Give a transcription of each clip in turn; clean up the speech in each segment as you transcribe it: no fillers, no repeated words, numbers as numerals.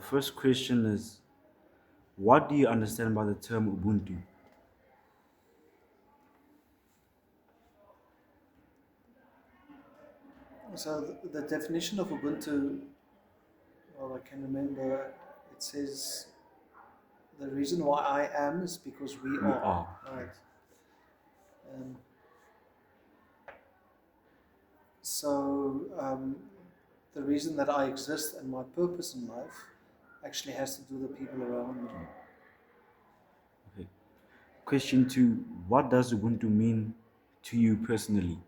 First question is, what do you understand by the term Ubuntu? So the definition of Ubuntu, well, I can remember, it says the reason why I am is because we We are, are. right? Um, so the reason that I exist and my purpose in life actually has to do with the people around me. Okay. Question two, what does Ubuntu mean to you personally?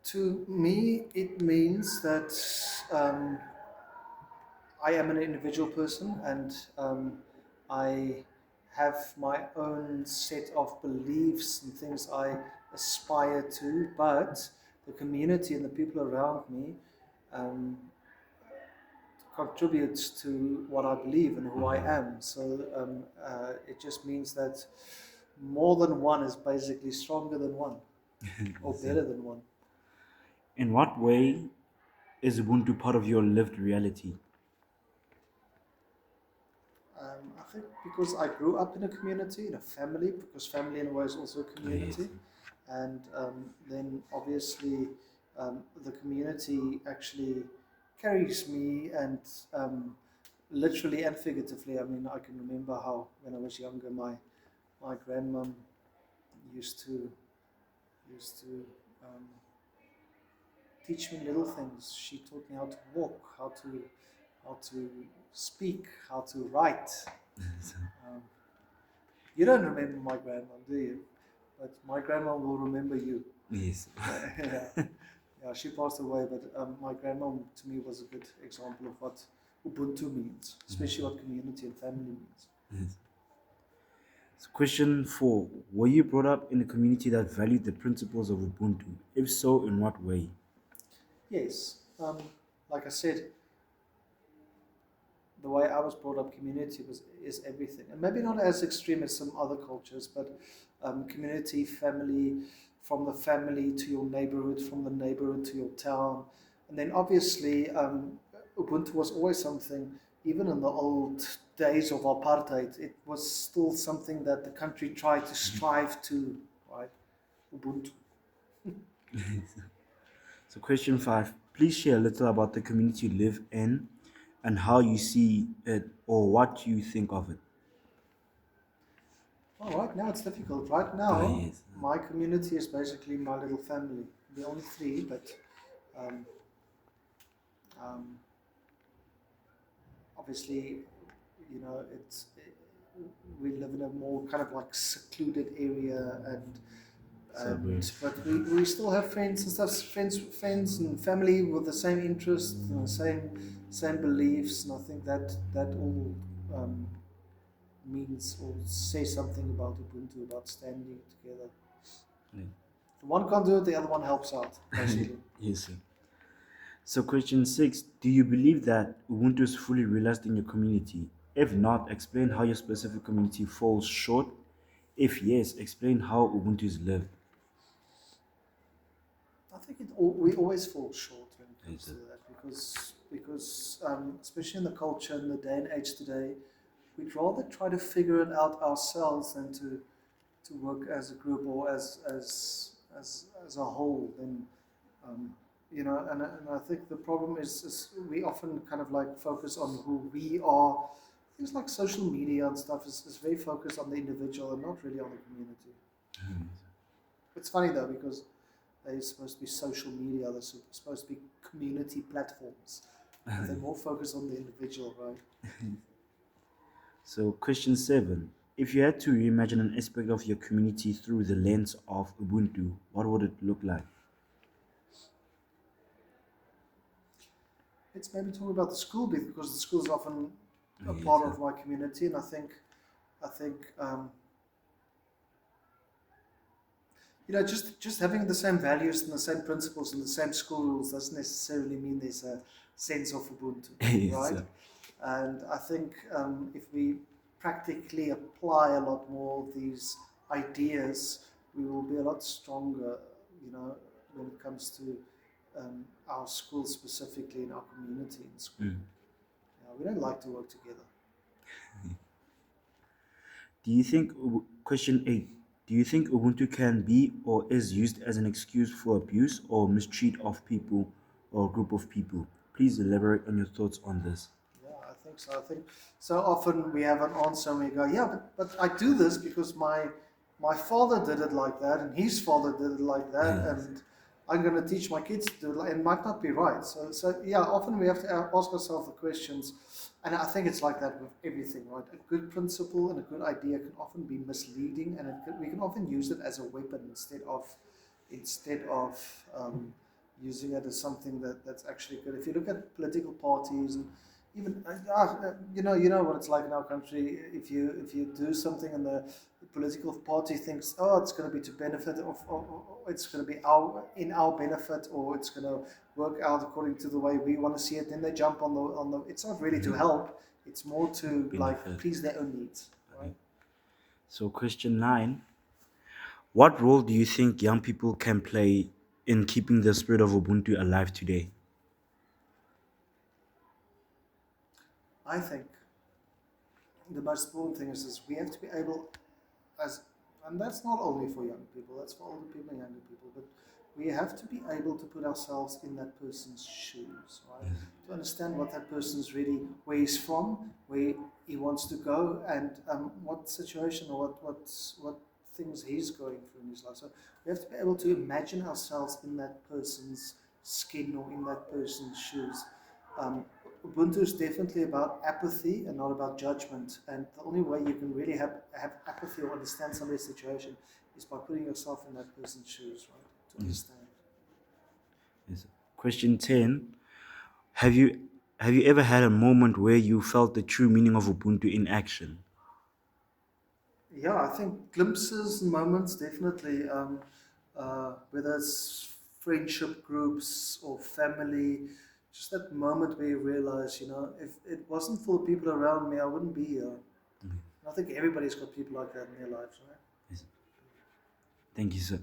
To me, it means that um, I am an individual person and I have my own set of beliefs and things I aspire to, but the community and the people around me um, contributes to what I believe and who I Uh-huh. am. So it just means that more than one is basically stronger than one or So, better than one. in what way is Ubuntu part of your lived reality? I think because I grew up in a community, in a family, because family in a way is also a Yes. community, and then obviously the community actually carries me and literally and figuratively. I mean, I can remember how when I was younger, my grandmom used to used to um, teach me little things. She taught me how to walk, how to speak, how to write. Um, You don't remember my grandma, do you? But my grandma will remember you. Yes. Yeah, yeah. She passed away, but my grandma to me was a good example of what Ubuntu means, especially what community and family means. Yes. So question four, were you brought up in a community that valued the principles of Ubuntu? If so, in what way? Yes, like I said, the way I was brought up, community was is everything, and maybe not as extreme as some other cultures, but community, family, from the family to your neighborhood, from the neighborhood to your town, and then obviously Ubuntu was always something. Even in the old days of apartheid, it was still something that the country tried to strive to, right? Ubuntu. So question five, please share a little about the community you live in and how you see it or what you think of it. Well, right now it's difficult. Right Ah, now, yes. my community is basically my little family. We're only three, but um, um, obviously, we live in a more kind of like secluded area, So very. but we still have friends and stuff, friends and family with the same interests, same beliefs, and I think that all um, means or says something about Ubuntu, about standing together. If one can't do it, the other one helps out, basically. Yes, sir. So question six, do you believe that Ubuntu is fully realized in your community? If not, explain how your specific community falls short. If yes, explain how Ubuntu is lived. I think we always fall short when it Yes, comes to sir. that because especially in the culture in the day and age today, we'd rather try to figure it out ourselves than to work as a group or as a whole. Then um, and I think the problem is we often kind of like focus on who we are. Things like social media and stuff is very focused on the individual and not really on the community. It's funny though because they're supposed to be social media, they're supposed to be community platforms, but they're more focused on the individual, right? So question seven, if you had to reimagine an aspect of your community through the lens of Ubuntu, what would it look like? It's maybe talking about the school bit because the school is often a Yes, part sir. of my community, and I think just having the same values and the same principles and the same school rules doesn't necessarily mean there's a sense of Ubuntu, Yes, right? sir. And I think if we practically apply a lot more of these ideas, we will be a lot stronger, when it comes to our school specifically in our community in school. Mm. Yeah, we don't like to work together. Do you think, question 8, do you think Ubuntu can be or is used as an excuse for abuse or mistreat of people or a group of people? Please elaborate on your thoughts on this. Yeah, I think so. I think so often we have an answer and we go, yeah, but I do this because my father did it like that and his father did it like that Yes. and I'm going to teach my kids to do it. It might not be right. So yeah, often we have to ask ourselves the questions, and I think it's like that with everything, right? A good principle and a good idea can often be misleading, and we can often use it as a weapon instead of using it as something that's actually good. If you look at political parties and even you know what it's like in our country. If you do something and the political party thinks, oh, it's going to be to benefit or it's going to be our benefit, or it's going to work out according to the way we want to see it, then they jump on the. It's not really to Mhm. help. It's more to like Benefit. please their own needs, right? Okay. So, question 9, what role do you think young people can play in keeping the spirit of Ubuntu alive today? I think the most important thing is we have to be able as and that's not only for young people, that's for older people and younger people, but we have to be able to put ourselves in that person's shoes, right? Yes. To understand what that person's really, where he's from, where he wants to go, and what situation or what things he's going through in his life. So we have to be able to imagine ourselves in that person's skin or in that person's shoes. um, Ubuntu is definitely about apathy and not about judgment. And the only way you can really have apathy or understand somebody's situation is by putting yourself in that person's shoes, right? To Yes. understand. Yes. Question 10, have you ever had a moment where you felt the true meaning of Ubuntu in action? Yeah, I think glimpses and moments definitely, whether it's friendship groups or family, just that moment where you realize, if it wasn't for the people around me, I wouldn't be here. Okay. And I think everybody's got people like that in their lives, right? Yes. Thank you, sir.